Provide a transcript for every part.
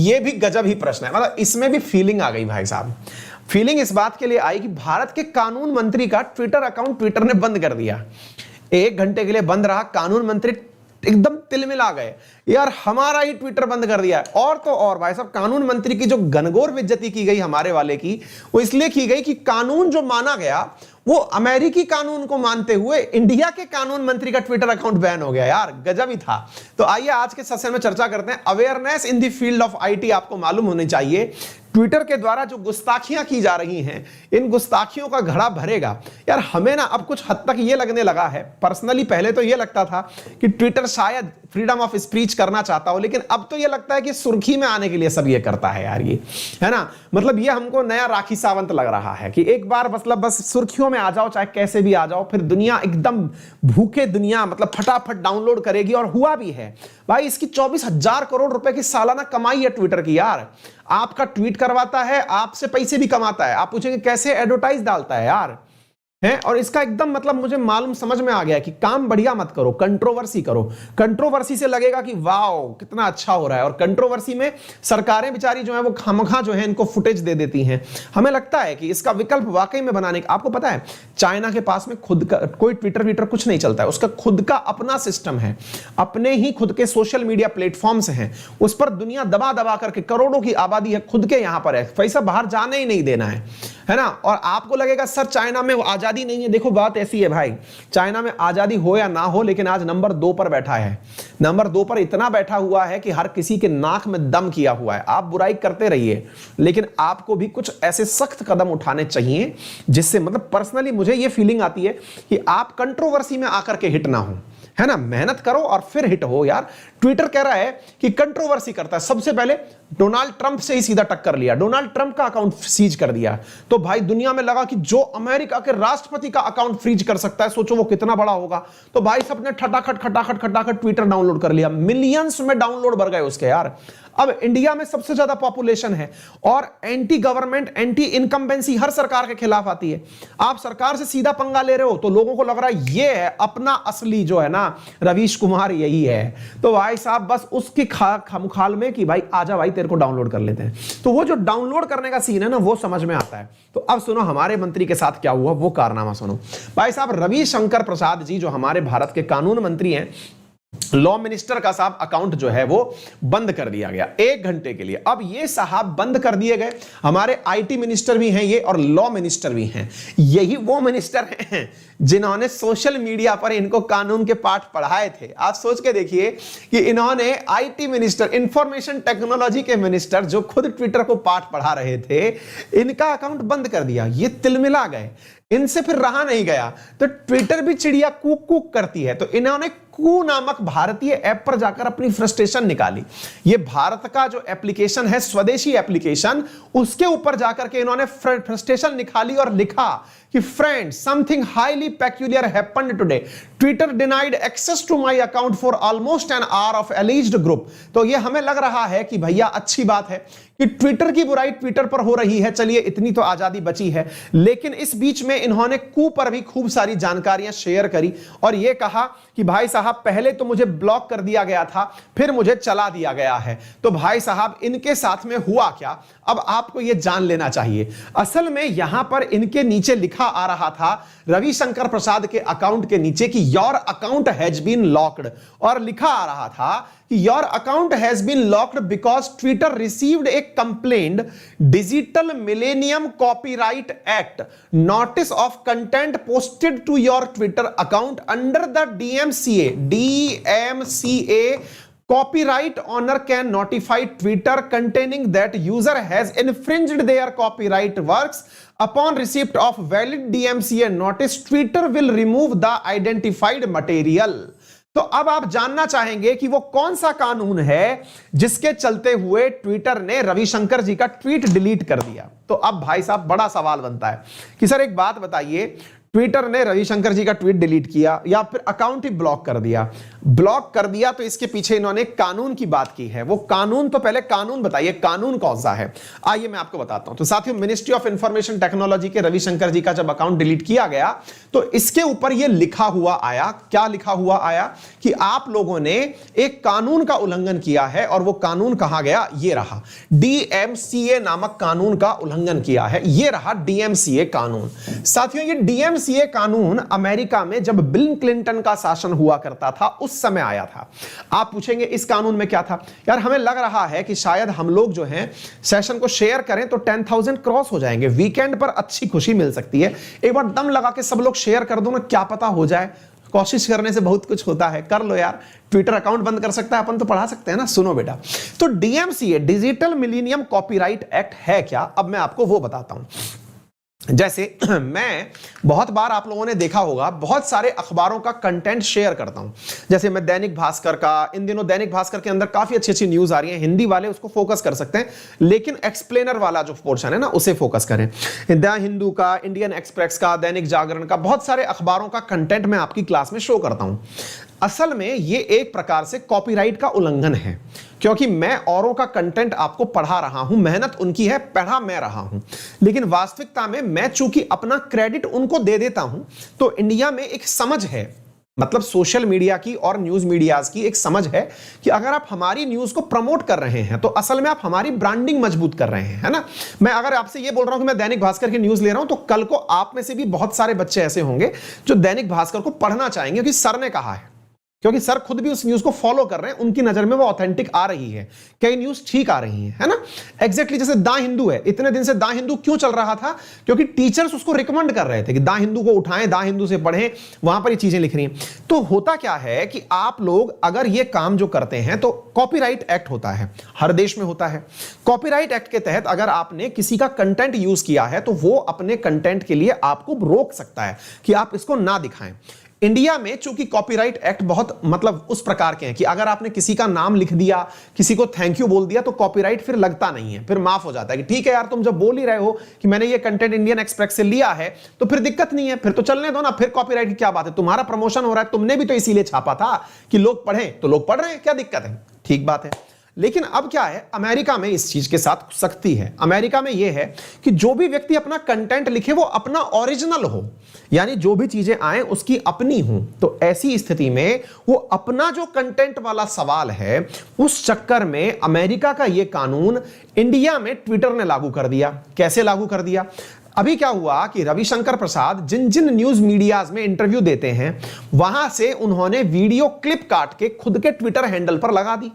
ये भी गजब ही प्रश्न है, मतलब इसमें भी फीलिंग आ गई भाई साहब। फीलिंग इस बात के लिए आई कि भारत के कानून मंत्री का ट्विटर अकाउंट ट्विटर ने बंद कर दिया। 1 घंटे के लिए बंद रहा, कानून मंत्री एकदम तिलमिला गए, यार हमारा ही ट्विटर बंद कर दिया है। और तो और भाई साहब, कानून मंत्री की जो घनघोर बेइज्जती की गई हमारे वाले की, वो इसलिए की गई कि कानून जो माना गया वो अमेरिकी कानून को मानते हुए इंडिया के कानून मंत्री का ट्विटर अकाउंट बैन हो गया। यार गजब ही था। तो आइए आज के सेशन में चर्चा करते हैं। Awareness in the field of IT आपको मालूम होनी चाहिए। ट्विटर के द्वारा जो गुस्ताखियां की जा रही हैं, इन गुस्ताखियों का घड़ा भरेगा। यार हमें ना अब कुछ हद तक ये लगने लगा है, पर्सनली पहले तो ये लगता था कि ट्विटर शायद फ्रीडम ऑफ स्पीच करना चाहता हो, लेकिन अब तो ये लगता है कि सुर्खी में आने के लिए सब ये करता है यार, ये है ना। मतलब ये हमको नया राखी सावंत लग रहा है कि एक बार मतलब बस सुर्खियों में आ जाओ, चाहे कैसे भी आ जाओ, फिर दुनिया एकदम भूखे दुनिया मतलब फटाफट डाउनलोड करेगी। और हुआ भी है भाई, इसकी 24,000 करोड़ रुपए की सालाना कमाई है ट्विटर की। यार आपका ट्वीट करवाता है, आपसे पैसे भी कमाता है। आप पूछेंगे कैसे एडवर्टाइज डालता है यार, है। और इसका एकदम मतलब मुझे मालूम समझ में आ गया कि काम बढ़िया मत करो, कंट्रोवर्सी करो। कंट्रोवर्सी से लगेगा कि वाओ कितना अच्छा हो रहा है, और कंट्रोवर्सी में सरकारें बेचारी जो है वो खामखा जो है इनको फुटेज दे देती हैं। हमें लगता है कि इसका विकल्प वाकई में बनाने का, आपको पता है चाइना के पास में खुद का कोई ट्विटर कुछ नहीं चलता है, उसका खुद का अपना सिस्टम है, अपने ही खुद के सोशल मीडिया प्लेटफॉर्म्स हैं, उस पर दुनिया दबा दबा करके, करोड़ों की आबादी है, खुद के यहां पर है, पैसा बाहर जाने ही नहीं देना है ना। और आपको लगेगा सर चाइना में आजादी नहीं है, देखो बात ऐसी है भाई, चाइना में आजादी हो या ना हो, लेकिन आज नंबर 2 पर बैठा है। नंबर 2 पर इतना बैठा हुआ है कि हर किसी के नाक में दम किया हुआ है। आप बुराई करते रहिए, लेकिन आपको भी कुछ ऐसे सख्त कदम उठाने चाहिए जिससे, मतलब पर्सनली मुझे ये फीलिंग आती है कि आप कंट्रोवर्सी में आकर के हिट ना हो, है ना। मेहनत करो और फिर हिट हो यार। ट्विटर कह रहा है कि कंट्रोवर्सी करता है, सबसे पहले डोनाल्ड ट्रंप से ही सीधा टक्कर लिया, डोनाल्ड ट्रंप का अकाउंट सीज कर दिया। तो भाई दुनिया में लगा कि जो अमेरिका के राष्ट्रपति का अकाउंट फ्रीज कर सकता है, सोचो वो कितना बड़ा होगा। तो भाई सबने खटाखट ट्विटर डाउनलोड कर लिया, मिलियंस में डाउनलोड बढ़ गए उसके यार। अब इंडिया में सबसे ज्यादा पॉपुलेशन है और एंटी गवर्नमेंट, एंटी इनकम्बेंसी हर सरकार के खिलाफ आती है। आप सरकार से सीधा पंगा ले रहे हो तो लोगों को लग रहा है ये है अपना असली जो है ना रवीश कुमार, यही है। तो भाई साहब बस उसकी खामखाल में कि भाई आजा भाई तेरे को डाउनलोड कर लेते हैं। तो वो जो डाउनलोड करने का सीन है ना, वो समझ में आता है। तो अब सुनो हमारे मंत्री के साथ क्या हुआ, वो कारनामा सुनो। भाई साहब रविशंकर प्रसाद जी जो हमारे भारत के कानून मंत्री हैं, लॉ मिनिस्टर का साहब अकाउंट जो है वो बंद कर दिया गया 1 घंटे के लिए। अब ये साहब बंद कर दिए गए, हमारे आईटी मिनिस्टर भी हैं ये और लॉ मिनिस्टर भी हैं। यही वो मिनिस्टर हैं जिन्होंने सोशल मीडिया पर इनको कानून के पाठ पढ़ाए थे। आप सोच के देखिए कि इन्होंने आईटी मिनिस्टर, इंफॉर्मेशन टेक्नोलॉजी के मिनिस्टर जो खुद ट्विटर को पाठ पढ़ा रहे थे, इनका अकाउंट बंद कर दिया। ये तिलमिला गए, इनसे फिर रहा नहीं गया। तो ट्विटर भी चिड़िया कूक कूक करती है, तो इन्होंने कू नामक भारतीय ऐप पर जाकर अपनी फ्रस्ट्रेशन निकाली। ये भारत का जो एप्लीकेशन है, स्वदेशी एप्लीकेशन, उसके ऊपर जाकर के इन्होंने फ्रस्ट्रेशन निकाली और लिखा कि friend something highly peculiar happened today, Twitter denied access to my account for almost an hour of alleged group. तो ये हमें लग रहा है कि भैया अच्छी बात है कि ट्विटर की बुराई ट्विटर पर हो रही है, चलिए इतनी तो आजादी बची है। लेकिन इस बीच में इन्होंने कू पर भी खूब सारी जानकारियां शेयर करी और यह कहा कि भाई साहब पहले तो मुझे ब्लॉक कर दिया गया था, फिर मुझे चला दिया गया है। तो भाई साहब इनके साथ में हुआ क्या, अब आपको यह जान लेना चाहिए। असल में यहां पर इनके नीचे लिखा आ रहा था रविशंकर प्रसाद के अकाउंट के नीचे कि your account has been locked, और लिखा आ रहा था कि your account has been locked because Twitter received a complaint digital millennium copyright act notice of content posted to your Twitter account under the DMCA copyright owner can notify Twitter containing that user has infringed their copyright works. Upon receipt of valid DMCA notice, Twitter will remove the identified material. तो अब आप जानना चाहेंगे कि वो कौन सा कानून है जिसके चलते हुए ट्विटर ने रविशंकर जी का ट्वीट डिलीट कर दिया। तो अब भाई साहब बड़ा सवाल बनता है कि सर एक बात बताइए, ट्विटर ने रविशंकर जी का ट्वीट डिलीट किया या फिर अकाउंट ही ब्लॉक कर दिया, ब्लॉक कर दिया, तो इसके पीछे इन्होंने कानून की बात की है। वो कानून, तो पहले कानून बताइए, कानून कौन सा है? आइए मैं आपको बताता हूं। तो साथियों, मिनिस्ट्री ऑफ इंफॉर्मेशन टेक्नोलॉजी के रविशंकर जी का जब अकाउंट डिलीट किया गया तो इसके ऊपर यह लिखा हुआ आया, क्या लिखा हुआ आया कि आप लोगों ने एक कानून का उल्लंघन किया है, और वो कानून कहा गया, ये रहा, डीएमसीए नामक कानून का उल्लंघन किया है। ये रहा डीएमसीए कानून। साथियों, ये डीएमसीए कानून अमेरिका में जब बिल क्लिंटन का शासन हुआ करता था उस समय आया था। आप पूछेंगे इस कानून में क्या था? यार हमें लग रहा है कि शायद हम लोग जो हैं सेशन को शेयर करें तो 10,000 क्रॉस हो जाएंगे, वीकेंड पर अच्छी खुशी मिल सकती है। एक बार दम लगा के सब लोग शेयर कर दो ना, क्या पता हो जाए। कोशिश करने से बहुत कुछ होता है, कर लो यार। ट्विटर अकाउंट बंद कर सकता है, अपन तो पढ़ा सकते हैं ना। सुनो बेटा, तो DMCA, digital millennium copyright act है क्या? अब मैं आपको वो बताता हूं। जैसे मैं बहुत बार, आप लोगों ने देखा होगा, बहुत सारे अखबारों का कंटेंट शेयर करता हूं। जैसे मैं दैनिक भास्कर का, इन दिनों दैनिक भास्कर के अंदर काफी अच्छी अच्छी न्यूज आ रही है, हिंदी वाले उसको फोकस कर सकते हैं, लेकिन एक्सप्लेनर वाला जो पोर्शन है ना उसे फोकस करें। द हिंदू का, इंडियन एक्सप्रेस का, दैनिक जागरण का, बहुत सारे अखबारों का कंटेंट मैं आपकी क्लास में शो करता हूं। असल में ये एक प्रकार से कॉपीराइट का उल्लंघन है, क्योंकि मैं औरों का कंटेंट आपको पढ़ा रहा हूं, मेहनत उनकी है, पढ़ा मैं रहा हूं, लेकिन वास्तविकता में मैं चूंकि अपना क्रेडिट उनको दे देता हूं, तो इंडिया में एक समझ है, मतलब सोशल मीडिया की और न्यूज मीडियाज की एक समझ है कि अगर आप हमारी न्यूज को प्रमोट कर रहे हैं तो असल में आप हमारी ब्रांडिंग मजबूत कर रहे हैं, है ना। मैं अगर आपसे ये बोल रहा हूं कि मैं दैनिक भास्कर की न्यूज ले रहा हूं, तो कल को आप में से भी बहुत सारे बच्चे ऐसे होंगे जो दैनिक भास्कर को पढ़ना चाहेंगे, क्योंकि सर ने कहा है, क्योंकि सर खुद भी उस न्यूज को फॉलो कर रहे हैं, उनकी नजर में वो ऑथेंटिक आ रही है, कई न्यूज ठीक आ रही है ना। एग्जैक्टली जैसे दा हिंदू है, इतने दिन से दा हिंदू क्यों चल रहा था? क्योंकि टीचर्स उसको रिकमेंड कर रहे थे कि दा हिंदू को उठाएं, दा हिंदू से पढ़ें, वहां पर ये चीजें लिख रही हैं। तो होता क्या है कि आप लोग अगर ये काम जो करते हैं, तो कॉपीराइट एक्ट होता है, हर देश में होता है। कॉपीराइट एक्ट के तहत अगर आपने किसी का कंटेंट यूज किया है तो वो अपने कंटेंट के लिए आपको रोक सकता है कि आप इसको ना दिखाएं। इंडिया में चूंकि कॉपीराइट एक्ट बहुत मतलब उस प्रकार के हैं कि अगर आपने किसी का नाम लिख दिया, किसी को थैंक यू बोल दिया, तो कॉपीराइट फिर लगता नहीं है, फिर माफ हो जाता है कि ठीक है यार, तुम जब बोल ही रहे हो कि मैंने ये कंटेंट इंडियन एक्सप्रेस से लिया है तो फिर दिक्कत नहीं है, फिर तो चलने दो ना, फिर कॉपीराइट की क्या बात है, तुम्हारा प्रमोशन हो रहा है, तुमने भी तो इसीलिए छापा था कि लोग पढ़ें, तो लोग पढ़ रहे हैं, क्या दिक्कत है? ठीक बात है। लेकिन अब क्या है, अमेरिका में इस चीज के साथ सख्ती है। अमेरिका में यह है कि जो भी व्यक्ति अपना कंटेंट लिखे वो अपना ओरिजिनल हो, यानी जो भी चीजें आए उसकी अपनी हो। तो ऐसी स्थिति में वो अपना जो कंटेंट वाला सवाल है, उस चक्कर में अमेरिका का यह कानून इंडिया में ट्विटर ने लागू कर दिया। कैसे लागू कर दिया? अभी क्या हुआ कि रविशंकर प्रसाद जिन जिन न्यूज मीडियाज में इंटरव्यू देते हैं, वहां से उन्होंने वीडियो क्लिप काट के खुद के ट्विटर हैंडल पर लगा दी।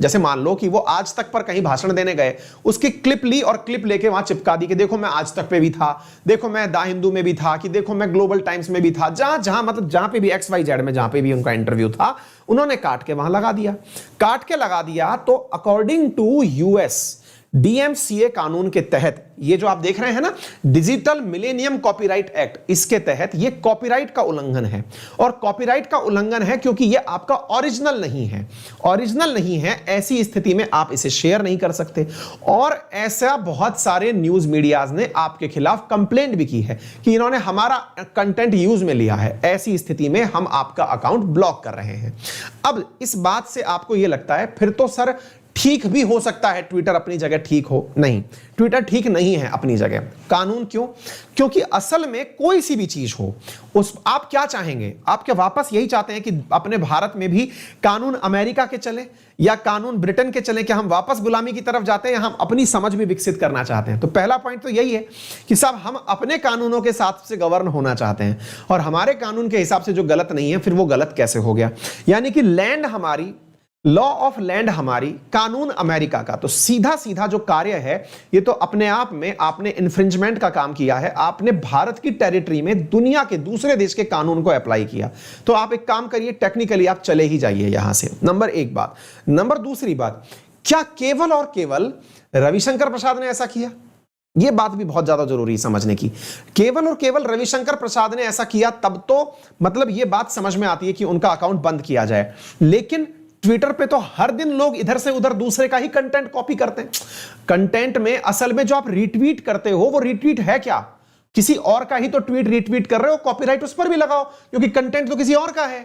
जैसे मान लो कि वो आज तक पर कहीं भाषण देने गए, उसकी क्लिप ली और क्लिप लेके वहां चिपका दी कि देखो मैं आज तक पे भी था, देखो मैं दा हिंदू में भी था, कि देखो मैं ग्लोबल टाइम्स में भी था, जहां जहां मतलब जहां पे भी XYZ में जहां पे भी उनका इंटरव्यू था, उन्होंने काट के वहां लगा दिया। काट के लगा दिया तो अकॉर्डिंग टू यूएस डीएमसीए कानून के तहत, ये जो आप देख रहे हैं ना, डिजिटल मिलेनियम कॉपीराइट एक्ट, इसके तहत ये कॉपीराइट का उल्लंघन है। और कॉपीराइट का उल्लंघन है क्योंकि ये आपका ओरिजिनल नहीं है। ओरिजिनल नहीं है, ऐसी स्थिति में आप इसे शेयर नहीं कर सकते। और ऐसा बहुत सारे न्यूज मीडियाज ने आपके खिलाफ कंप्लेंट भी की है कि इन्होंने हमारा कंटेंट यूज में लिया है। ऐसी स्थिति में हम आपका अकाउंट ब्लॉक कर रहे हैं। अब इस बात से आपको यह लगता है फिर तो सर ठीक भी हो सकता है ट्विटर अपनी जगह ठीक हो। नहीं, ट्विटर ठीक नहीं है अपनी जगह। कानून क्यों? क्योंकि असल में कोई सी भी चीज हो, उस आप क्या चाहेंगे? आप क्या वापस यही चाहते हैं कि अपने भारत में भी कानून अमेरिका के चले या कानून ब्रिटेन के चले? क्या हम वापस गुलामी की तरफ जाते हैं या हम अपनी समझ भी विकसित करना चाहते हैं? तो पहला पॉइंट तो यही है कि साहब हम अपने कानूनों के हिसाब से गवर्न होना चाहते हैं, और हमारे कानून के हिसाब से जो गलत नहीं है फिर वो गलत कैसे हो गया? यानी कि लैंड हमारी, लॉ ऑफ लैंड हमारी, कानून अमेरिका का। तो सीधा सीधा जो कार्य है ये तो अपने आप में आपने इन्फ्रिंजमेंट का काम किया है। आपने भारत की टेरिटरी में दुनिया के दूसरे देश के कानून को अप्लाई किया। तो आप एक काम करिए, टेक्निकली आप चले ही जाइए यहां से। नंबर एक बात। नंबर दूसरी बात, क्या केवल और केवल रविशंकर प्रसाद ने ऐसा किया? यह बात भी बहुत ज्यादा जरूरी है समझने की। केवल और केवल रविशंकर प्रसाद ने ऐसा किया तब तो मतलब यह बात समझ में आती है कि उनका अकाउंट बंद किया जाए, लेकिन ट्विटर पे तो हर दिन लोग इधर से उधर दूसरे का ही कंटेंट कॉपी करते हैं। कंटेंट में असल में जो आप रिट्वीट करते हो वो रिट्वीट है क्या? किसी और का ही तो ट्वीट रिट्वीट कर रहे हो, कॉपीराइट उस पर भी लगाओ क्योंकि कंटेंट तो किसी और का है।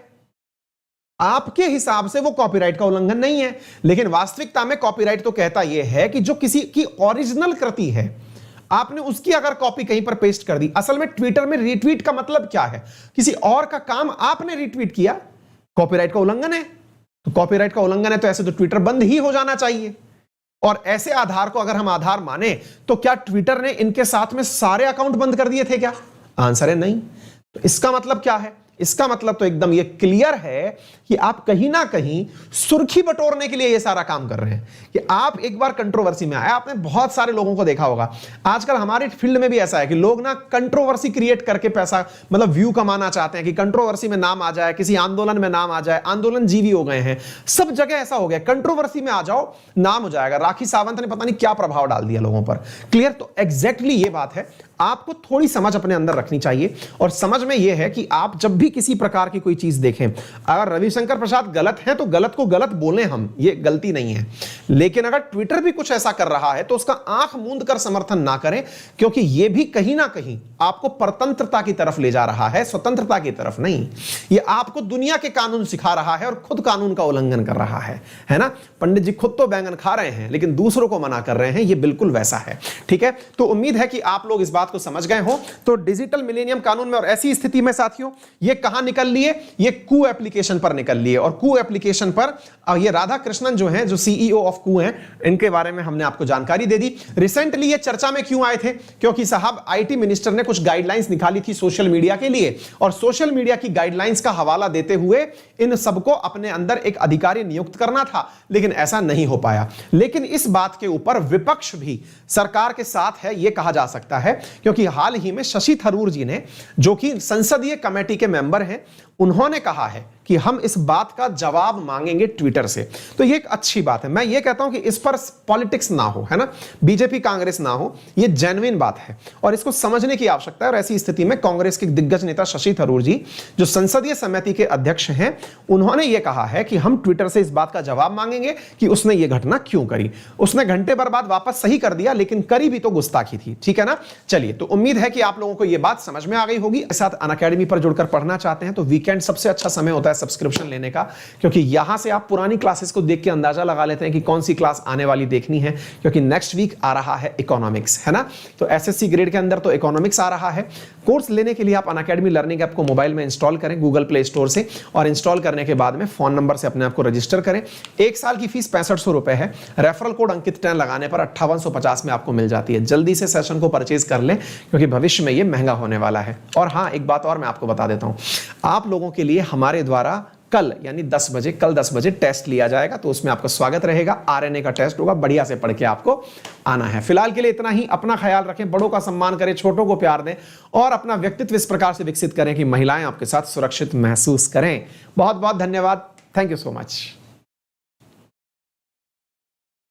आपके हिसाब से वो कॉपीराइट का उल्लंघन नहीं है, लेकिन वास्तविकता में कॉपीराइट तो कहता यह है कि जो किसी की ओरिजिनल कृति है, आपने उसकी अगर कॉपी कहीं पर पेस्ट कर दी। असल में ट्विटर में रीट्वीट का मतलब क्या है? किसी और का काम आपने रीट्वीट किया, कॉपीराइट का उल्लंघन है। तो कॉपीराइट का उल्लंघन है तो ऐसे तो ट्विटर बंद ही हो जाना चाहिए। और ऐसे आधार को अगर हम आधार माने तो क्या ट्विटर ने इनके साथ में सारे अकाउंट बंद कर दिए थे क्या? आंसर है नहीं। तो इसका मतलब क्या है? इसका मतलब तो एकदम ये क्लियर है कि आप कहीं ना कहीं सुर्खी बटोरने के लिए ये सारा काम कर रहे हैं कि आप एक बार कंट्रोवर्सी में आए। आपने बहुत सारे लोगों को देखा होगा, आजकल हमारे फील्ड में भी ऐसा है कि लोग ना कंट्रोवर्सी क्रिएट करके पैसा मतलब व्यू कमाना चाहते हैं कि कंट्रोवर्सी में नाम आ जाए, किसी आंदोलन में नाम आ जाए, आंदोलन जीवी हो गए हैं, सब जगह ऐसा हो गया, कंट्रोवर्सी में आ जाओ नाम हो जाएगा। राखी सावंत ने पता नहीं क्या प्रभाव डाल दिया लोगों पर। क्लियर? तो एग्जैक्टली ये बात है, आपको थोड़ी समझ अपने अंदर रखनी चाहिए। और समझ में यह है कि आप जब भी किसी प्रकार की कोई चीज देखें, अगर रविशंकर प्रसाद गलत है तो गलत को गलत बोलें हम, ये गलती नहीं है। लेकिन अगर ट्विटर भी कुछ ऐसा कर रहा है तो उसका आंख मूंद कर समर्थन ना करें, क्योंकि यह भी कहीं ना कहीं आपको परतंत्रता की तरफ ले जा रहा है, स्वतंत्रता की तरफ नहीं। यह आपको दुनिया के कानून सिखा रहा है और खुद कानून का उल्लंघन कर रहा है ना? पंडित जी खुद तो बैंगन खा रहे हैं लेकिन दूसरों को मना कर रहे हैं, यह बिल्कुल वैसा है। ठीक है, तो उम्मीद है कि आप लोग इस बात को समझ गए हो। तो डिजिटल मिलेनियम कानून में और ऐसी स्थिति में साथियों ये कहां निकल लिए? ये कू एप्लीकेशन पर निकल लिए। और कू एप्लीकेशन पर ये राधा कृष्णन जो हैं, जो सीईओ ऑफ कू हैं, इनके बारे में हमने आपको जानकारी दे दी। रिसेंटली ये चर्चा में क्यों आए थे? क्योंकि साहब आईटी मिनिस्टर ने कुछ गाइडलाइंस निकाली थी सोशल मीडिया के लिए, और सोशल मीडिया की गाइडलाइंस का हवाला देते हुए इन सबको अपने अंदर एक अधिकारी नियुक्त करना था, लेकिन ऐसा नहीं हो पाया। लेकिन इस बात के ऊपर विपक्ष भी सरकार के साथ है, यह कहा जा सकता है, क्योंकि हाल ही में शशि थरूर जी ने, जो कि संसदीय कमेटी के मेंबर हैं, उन्होंने कहा है कि हम इस बात का जवाब मांगेंगे ट्विटर से। तो ये एक अच्छी बात है। मैं ये कहता हूं कि इस पर पॉलिटिक्स ना हो, है ना, बीजेपी कांग्रेस ना हो, ये जेन्युइन बात है और इसको समझने की आवश्यकता है। और ऐसी स्थिति में कांग्रेस के दिग्गज नेता शशि थरूर जी, जो संसदीय समिति के अध्यक्ष हैं, उन्होंने ये कहा है कि हम ट्विटर से इस बात का जवाब मांगेंगे कि उसने ये घटना क्यों करी। उसने घंटे भर बाद वापस सही कर दिया, लेकिन करी भी तो गुस्ताखी थी। ठीक है ना? चलिए, तो उम्मीद है कि आप लोगों को यह बात समझ में आ गई होगी। साथ अनअकैडमी पर जुड़कर पढ़ना चाहते हैं तो वीकेंड सबसे अच्छा समय होता है सब्सक्रिप्शन लेने का, क्योंकि यहां से आप पुरानी क्लासेस को देख के अंदाजा लगा लेते हैं कि कौन सी क्लास आने वाली देखनी है, क्योंकि नेक्स्ट वीक आ रहा है इकोनॉमिक्स, है ना? तो एसएससी ग्रेड के अंदर तो इकोनॉमिक्स आ रहा है। कोर्स लेने के लिए आप अनअकैडमी लर्निंग ऐप को मोबाइल में इंस्टॉल करें गूगल प्ले स्टोर से, और इंस्टॉल करने के बाद में फोन नंबर से अपने आप को रजिस्टर करें। एक साल की फीस 6500 रुपए है। रेफरल कोड अंकित 10 लगाने पर 5850 में आपको मिल जाती है। जल्दी से सेशन को परचेज कर लें, क्योंकि भविष्य में ये महंगा होने वाला है। और हाँ, एक बात और मैं आपको बता देता हूं, आप लोगों के लिए हमारे द्वारा कल यानी 10 बजे, कल 10 बजे टेस्ट लिया जाएगा, तो उसमें आपका स्वागत रहेगा। आरएनए का टेस्ट होगा, बढ़िया से पढ़ के आपको आना है। फिलहाल के लिए इतना ही। अपना ख्याल रखें, बड़ों का सम्मान करें, छोटों को प्यार दें और अपना व्यक्तित्व इस प्रकार से विकसित करें कि महिलाएं आपके साथ सुरक्षित महसूस करें। बहुत बहुत धन्यवाद। Thank you so much.